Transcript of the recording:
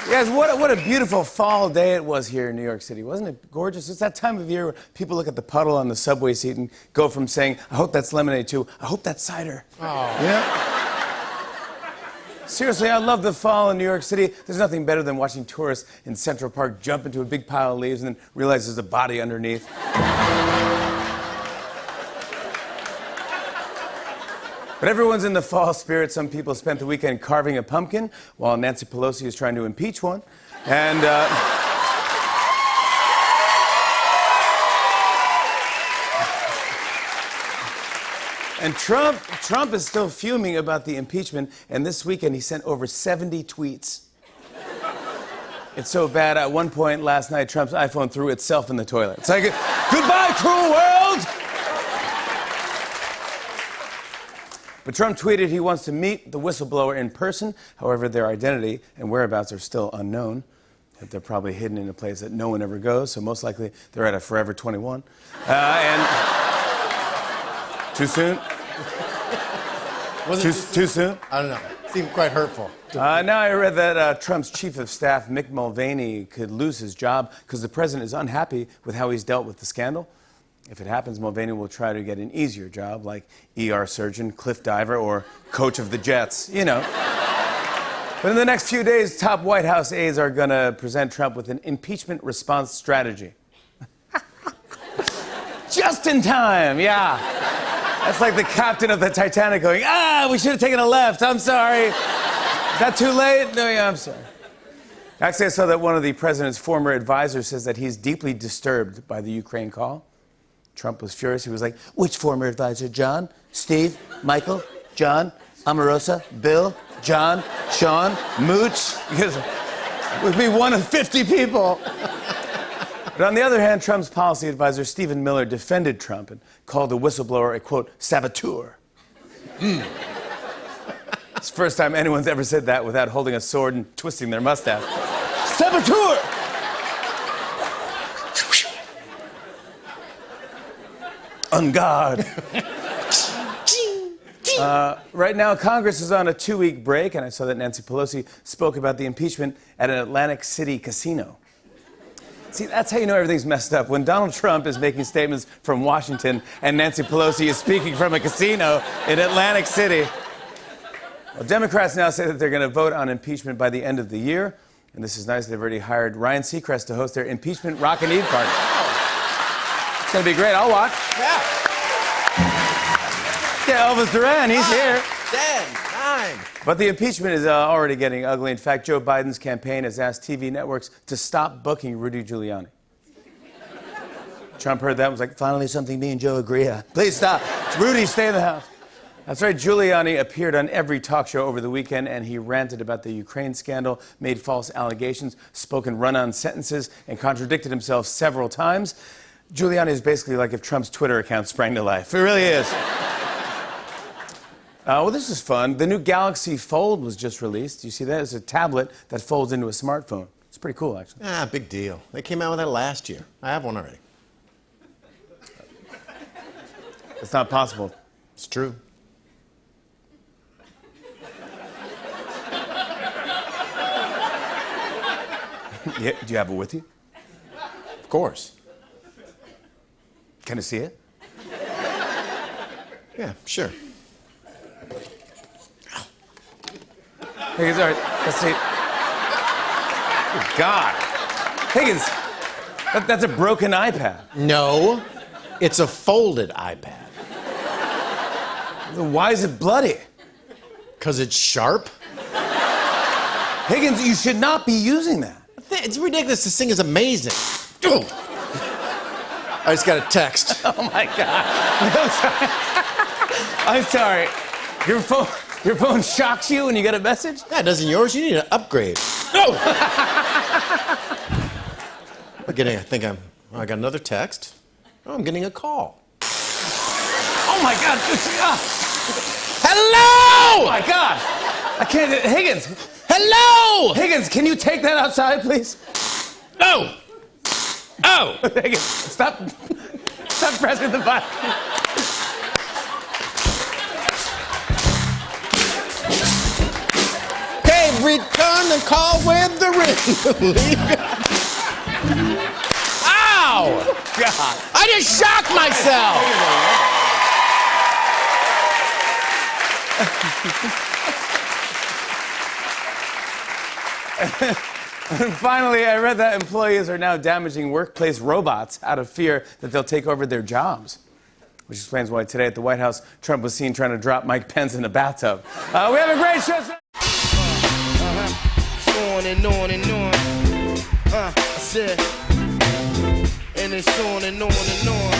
Guys, what a beautiful fall day it was here in New York City. Wasn't it gorgeous? It's that time of year where people look at the puddle on the subway seat and go from saying, I hope that's lemonade, to, I hope that's cider. Oh. You know? Seriously, I love the fall in New York City. There's nothing better than watching tourists in Central Park jump into a big pile of leaves and then realize there's a body underneath. But everyone's in the fall spirit. Some people spent the weekend carving a pumpkin while Nancy Pelosi is trying to impeach one. And Trump is still fuming about the impeachment, and this weekend he sent over 70 tweets. It's so bad, at one point last night, Trump's iPhone threw itself in the toilet. It's like, goodbye, cruel world! But Trump tweeted he wants to meet the whistleblower in person. However, their identity and whereabouts are still unknown. That they're probably hidden in a place that no one ever goes, so most likely they're at a Forever 21. And too soon? Was it Too soon? I don't know. It seemed quite hurtful. Now I read that Trump's chief of staff, Mick Mulvaney, could lose his job because the president is unhappy with how he's dealt with the scandal. If it happens, Mulvaney will try to get an easier job, like ER surgeon, cliff diver, or coach of the Jets, you know. But in the next few days, top White House aides are going to present Trump with an impeachment response strategy. Just in time, yeah. That's like the captain of the Titanic going, we should have taken a left, I'm sorry. Is that too late? No, yeah, I'm sorry. Actually, I saw that one of the president's former advisors says that he's deeply disturbed by the Ukraine call. Trump was furious. He was like, which former advisor? John? Steve? Michael? John? Omarosa? Bill? John? Sean? Mooch? It would be one of 50 people. But on the other hand, Trump's policy advisor, Stephen Miller, defended Trump and called the whistleblower a, quote, saboteur. It's the first time anyone's ever said that without holding a sword and twisting their mustache. Saboteur! On guard. Right now, Congress is on a 2-week break, and I saw that Nancy Pelosi spoke about the impeachment at an Atlantic City casino. See, that's how you know everything's messed up. When Donald Trump is making statements from Washington and Nancy Pelosi is speaking from a casino in Atlantic City. Well, Democrats now say that they're going to vote on impeachment by the end of the year. And this is nice. They've already hired Ryan Seacrest to host their impeachment Rock and Eat party. It's going to be great. I'll watch. Yeah. Yeah, Elvis Duran, he's here. 10, 9. But the impeachment is already getting ugly. In fact, Joe Biden's campaign has asked TV networks to stop booking Rudy Giuliani. Trump heard that and was like, finally something me and Joe agree on. Please stop. Rudy, stay in the house. That's right, Giuliani appeared on every talk show over the weekend, and he ranted about the Ukraine scandal, made false allegations, spoke in run-on sentences, and contradicted himself several times. Giuliani is basically like if Trump's Twitter account sprang to life. It really is. Well, this is fun. The new Galaxy Fold was just released. You see that? It's a tablet that folds into a smartphone. It's pretty cool, actually. Big deal. They came out with that last year. I have one already. It's not possible. It's true. Yeah, do you have it with you? Of course. Can I see it? Yeah, sure. Higgins, all right, let's see. Oh, God. Higgins, that's a broken iPad. No, it's a folded iPad. Then why is it bloody? Because it's sharp? Higgins, you should not be using that. It's ridiculous. This thing is amazing. Oh. I just got a text. Oh, my God. I'm sorry. Your phone shocks you when you get a message? Yeah, doesn't yours? You need an upgrade. Oh! I got another text. Oh, I'm getting a call. Oh, my God. Hello! Oh, my God. I can't. Higgins. Hello! Higgins, can you take that outside, please? No! Oh! Higgins, stop pressing the button. Hey, return the call with the didn't leave. Ow! God. I just shocked myself. And finally, I read that employees are now damaging workplace robots out of fear that they'll take over their jobs. Which explains why today at the White House, Trump was seen trying to drop Mike Pence in a bathtub. We have a great show. On and on and on. I said, and it's on and on and on.